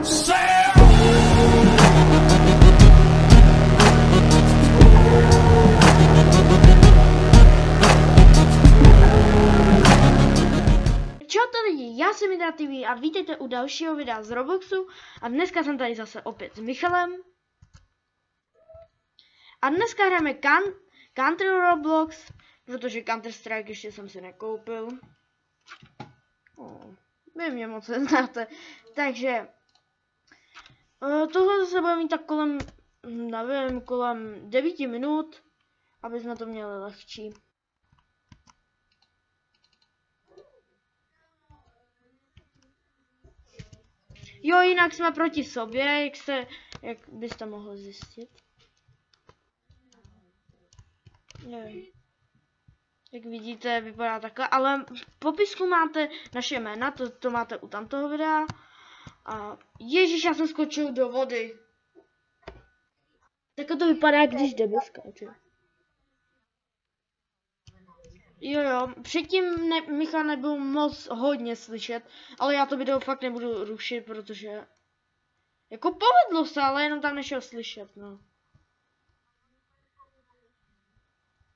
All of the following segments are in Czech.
Čaute lidi, já jsem Indra TV a vítejte u dalšího videa z Robloxu a dneska jsem tady zase opět s Michalem. A dneska hrajeme Counter Roblox, protože Counter Strike ještě jsem si nekoupil. Vy mě moc neznáte, takže tohle se bude mít tak kolem, nevím, kolem 9 minut, aby jsme to měli lehčí. Jo, jinak jsme proti sobě, jak byste mohli zjistit. Nevím. Jak vidíte, vypadá takhle, ale v popisku máte naše jména, to máte u tamtoho videa. A ježíš, já jsem skočil do vody. Tak to vypadá, když Debbie skáče. Jo, předtím Michal nebyl moc hodně slyšet, ale já to video fakt nebudu rušit, protože jako povedlo se, ale jenom tam nešel slyšet, no.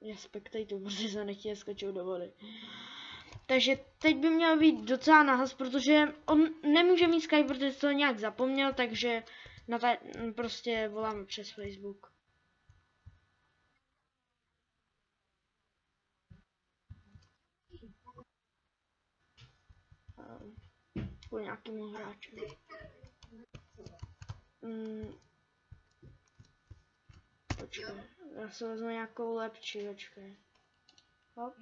Respektejte, protože jsem nechtěl skočit do vody. Takže teď by měl být docela nahlas, protože on nemůže mít Skype, protože to nějak zapomněl, takže prostě voláme přes Facebook. Po nějakému hráči. Počkej, já si vezmu nějakou lepší, počkej. Hop.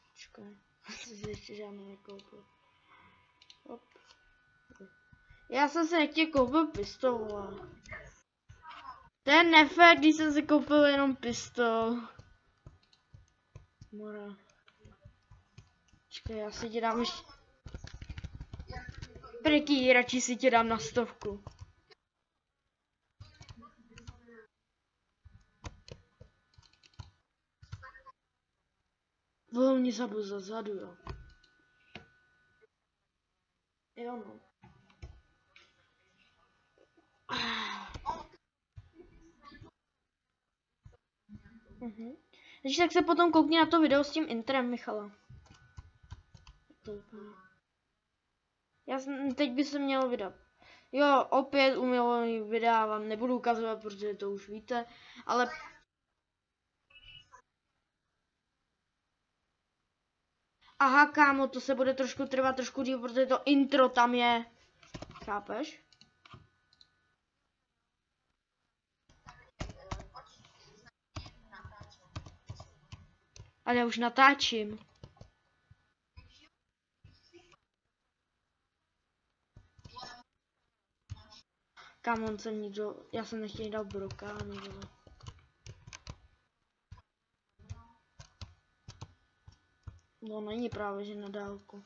Počkej, si ještě žádnou nekoupil. Hop. Já jsem si nechtěl koupit pistol. To je nefér, když jsem si koupil jenom pistol. Mora. Počkej, já si tě dám ještě... Prký, radši si tě dám na 100. Volně zabil zazadu, jo. Jo, no. Takže tak se potom koukni na to video s tím intrem Michala. Teď by se mělo vydat. Jo, opět umělý videa vám nebudu ukazovat, protože to už víte, ale... Aha, kámo, to se bude trvat trošku díl, protože to intro tam je. Chápeš? Ale já už natáčím. Kámo, on jsem nikdo, já jsem nechtěl dát brokány, jo. No není právě, že na dálku.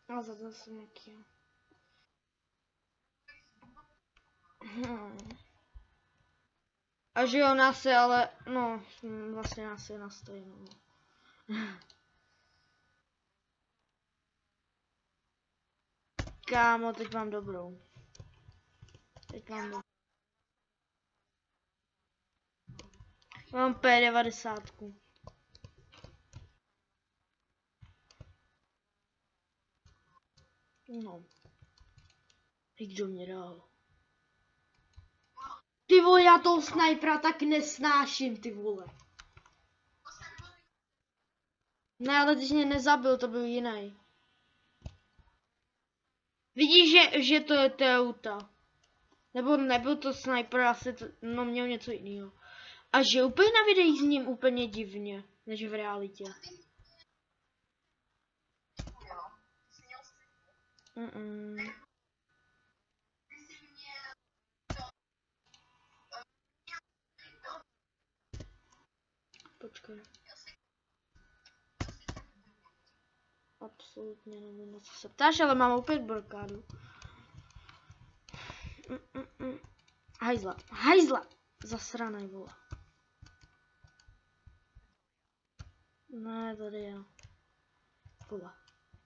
A za to jsem jaký. A že jo, nás je, ale no, vlastně nás je na stejnou. Kámo, teď mám dobrou. Mám P90. No. Kdo mě dal? Ty vole, já toho snajpera tak nesnáším, ty vole. Ne, ale když mě nezabil, to byl jiný. Vidíš, že to je Teuta. Nebo nebyl to snajper, asi to, no měl něco jiného. A že úplně na videích s ním úplně divně, než v realitě. Absolutně nevím, na co se ptáš, ale mám opět blokádu. Hajzla, hajzla! Zasranej, vole. Ne, tady já. Vole.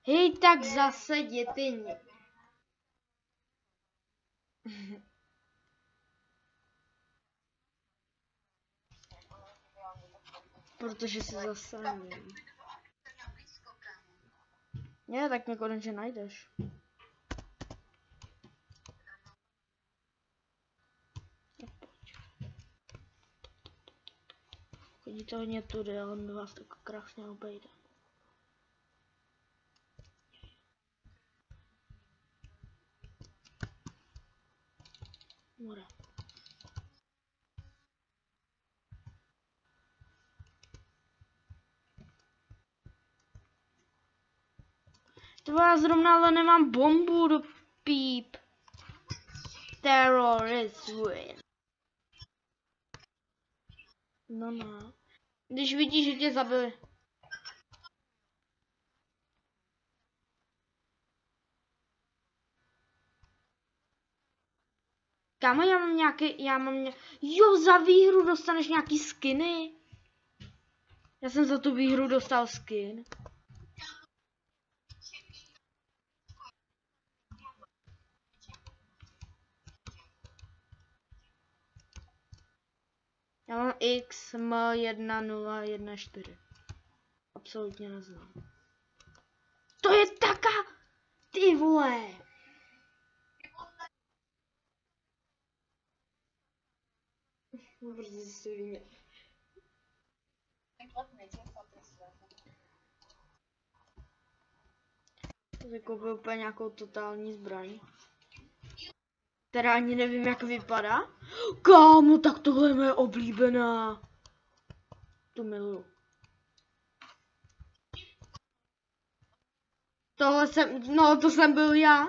Hej, tak zase jděte. Protože si zase nevím. Ne, tak mě konečně najdeš. Chodíte hodně tudy, ale my vás tak krásně obejde. More. To já zrovna ale nemám bombu do píp. Terrorist win. No no. Když vidíš, že tě zabili. Kámo, Jo, za výhru dostaneš nějaký skiny. Já jsem za tu výhru dostal skin. Já mám XM1014. Absolutně neznám. To je taká... Ty vole. Brzy si víme. To koupil úplně nějakou totální zbraň. Která ani nevím, jak vypadá. Kámo, tak tohle je moje oblíbená. Tu miluju. Tohle jsem, no to jsem byl já.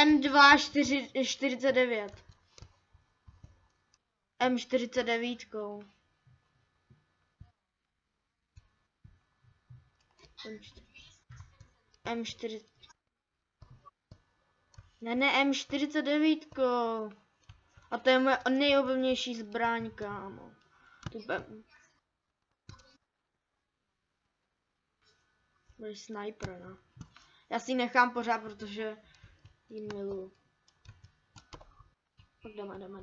M249. M49. M4. Ne, M49. A to je moje nejoblíbenější zbraň, kámo. Budeš sniper, no. Já si ji nechám pořád, protože ji miluju. Tak jdeme. Jdeme.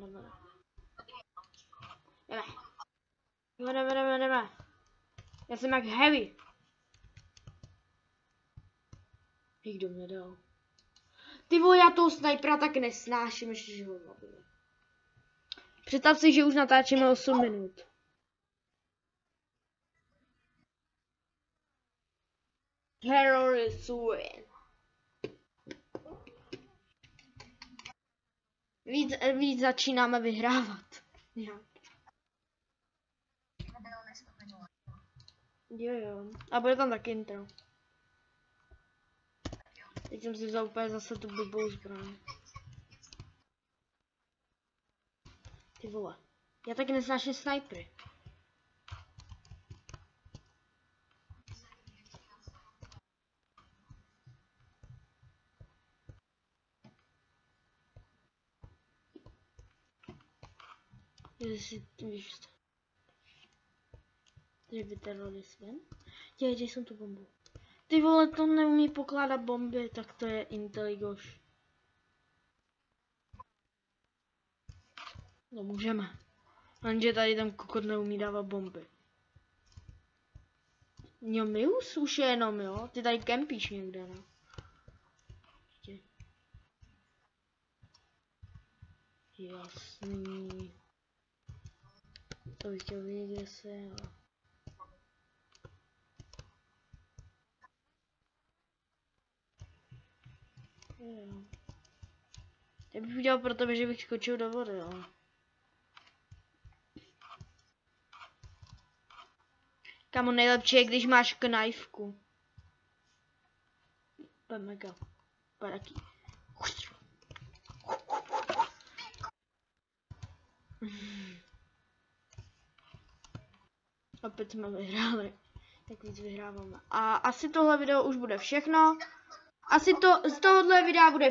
Já jsem jak heavy. Nikdo mě dal. Ty vole, já toho snipera tak nesnáším, ještě že ho zabiju. Představ si, že už natáčíme 8 minut. Terrorist win. Víc začínáme vyhrávat. Jo. A bude tam taky intro. Teď jsem si vzal úplně zase tu blbou zbraň. Ty vole. Já taky nesnáším snipery. Jestli víš to. Že by terorist ven. Dělej jsem tu bombu. Ty vole, to neumí pokládat bomby, tak to je inteligoš. No můžeme. Jenže tady ten kokot neumí dávat bomby. Jo, Mius už je jenom, jo? Ty tady kempíš někde, no. Jasný. To bych chtěl vidět, kde se, jo. Jo. Já bych udělal pro tebe, že bych skočil do vody, jo. Kamo, nejlepší je, když máš knajfku. To mega. Taky. Opět jsme vyhráli. Tak víc vyhráváme. A asi tohle video už bude všechno. Asi to z tohohle videa bude